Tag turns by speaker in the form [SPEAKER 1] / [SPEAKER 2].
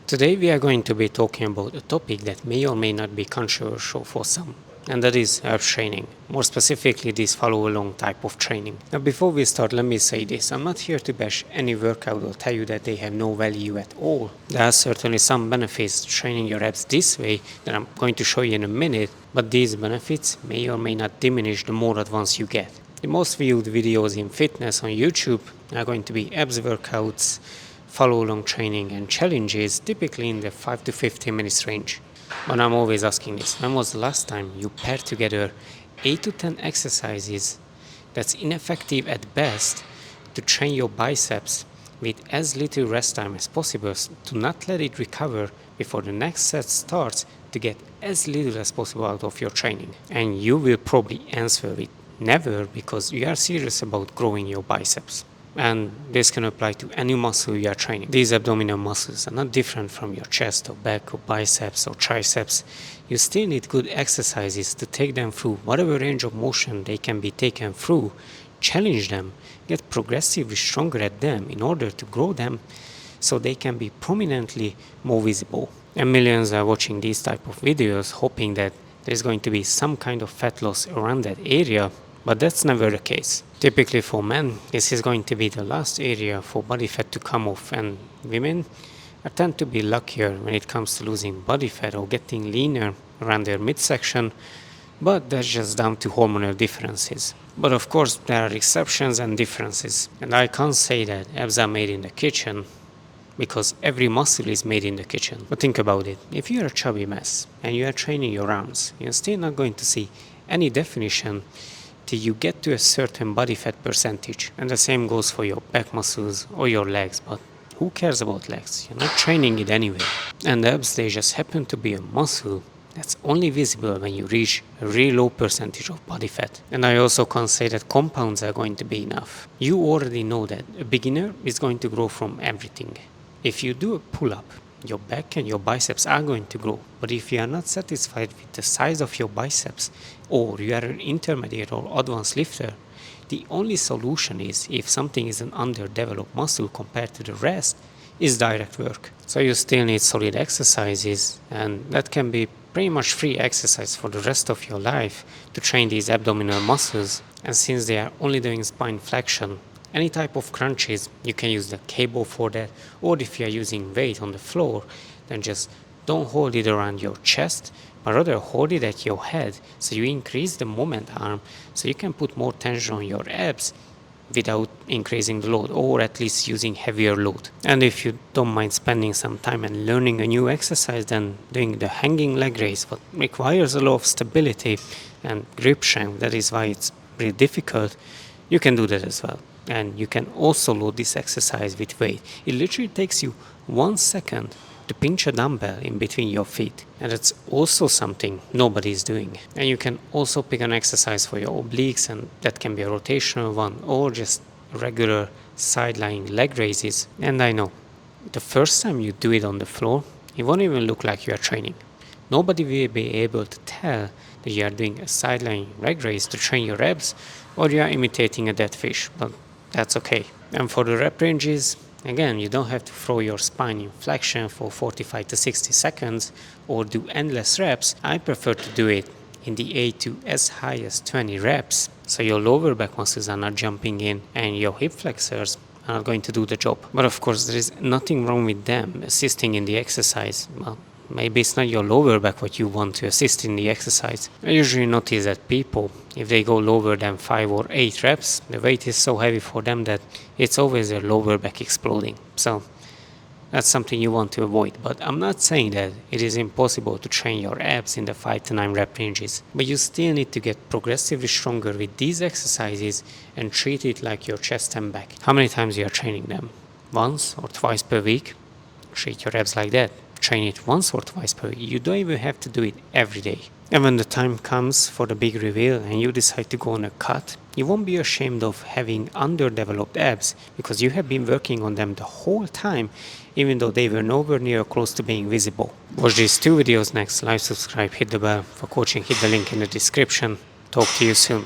[SPEAKER 1] Today we are going to be talking about a topic that may or may not be controversial for some, and that is abs training. More specifically, this follow-along type of training. Now before we start, let me say this. I'm not here to bash any workout or tell you that they have no value at all. There are certainly some benefits to training your abs this way that I'm going to show you in a minute, but these benefits may or may not diminish the more advanced you get. The most viewed videos in fitness on YouTube are going to be abs workouts, follow-along training and challenges, typically in the 5 to 15 minutes range. But I'm always asking this, when was the last time you paired together 8 to 10 exercises that's ineffective at best to train your biceps with as little rest time as possible to not let it recover before the next set starts to get as little as possible out of your training? And you will probably answer with never, because you are serious about growing your biceps. And this can apply to any muscle you are training. These abdominal muscles are not different from your chest or back or biceps or triceps. You still need good exercises to take them through whatever range of motion they can be taken through, challenge them, get progressively stronger at them in order to grow them so they can be prominently more visible. And millions are watching these type of videos hoping that there's going to be some kind of fat loss around that area, but that's never the case. Typically for men, this is going to be the last area for body fat to come off, and women tend to be luckier when it comes to losing body fat or getting leaner around their midsection, but that's just down to hormonal differences. But of course there are exceptions and differences, and I can't say that abs are made in the kitchen, because every muscle is made in the kitchen. But think about it, if you're a chubby mess and you are training your arms, you're still not going to see any definition till you get to a certain body fat percentage. And the same goes for your back muscles or your legs, but who cares about legs? You're not training it anyway. And the abs, they just happen to be a muscle that's only visible when you reach a really low percentage of body fat. And I also can't say that compounds are going to be enough. You already know that a beginner is going to grow from everything. If you do a pull-up, your back and your biceps are going to grow. But if you are not satisfied with the size of your biceps, or you are an intermediate or advanced lifter, the only solution is, if something is an underdeveloped muscle compared to the rest, is direct work. So you still need solid exercises, and that can be pretty much free exercise for the rest of your life to train these abdominal muscles. And since they are only doing spine flexion, any type of crunches, you can use the cable for that, or if you are using weight on the floor, then just don't hold it around your chest, but rather hold it at your head, so you increase the moment arm, so you can put more tension on your abs without increasing the load, or at least using heavier load. And if you don't mind spending some time and learning a new exercise, then doing the hanging leg raise, what requires a lot of stability and grip strength, that is why it's pretty difficult, you can do that as well. And you can also load this exercise with weight. It literally takes you 1 second to pinch a dumbbell in between your feet. And that's also something nobody is doing. And you can also pick an exercise for your obliques, and that can be a rotational one or just regular side-lying leg raises. And I know, the first time you do it on the floor, it won't even look like you are training. Nobody will be able to tell that you are doing a side-lying leg raise to train your abs, or you are imitating a dead fish, but that's okay. And for the rep ranges, again, you don't have to throw your spine in flexion for 45 to 60 seconds or do endless reps. I prefer to do it in the 8 to as high as 20 reps, so your lower back muscles are not jumping in and your hip flexors are not going to do the job. But of course, there is nothing wrong with them assisting in the exercise. Well, maybe it's not your lower back what you want to assist in the exercise. I usually notice that people, if they go lower than 5 or 8 reps, the weight is so heavy for them that it's always their lower back exploding. So that's something you want to avoid. But I'm not saying that it is impossible to train your abs in the 5 to 9 rep ranges. But you still need to get progressively stronger with these exercises and treat it like your chest and back. How many times you are training them? Once or twice per week? Treat your abs like that. Train it once or twice per week. You don't even have to do it every day. And when the time comes for the big reveal and you decide to go on a cut, you won't be ashamed of having underdeveloped abs, because you have been working on them the whole time, even though they were nowhere near close to being visible. Watch these 2 videos next, like, subscribe, hit the bell. For coaching, hit the link in the description. Talk to you soon.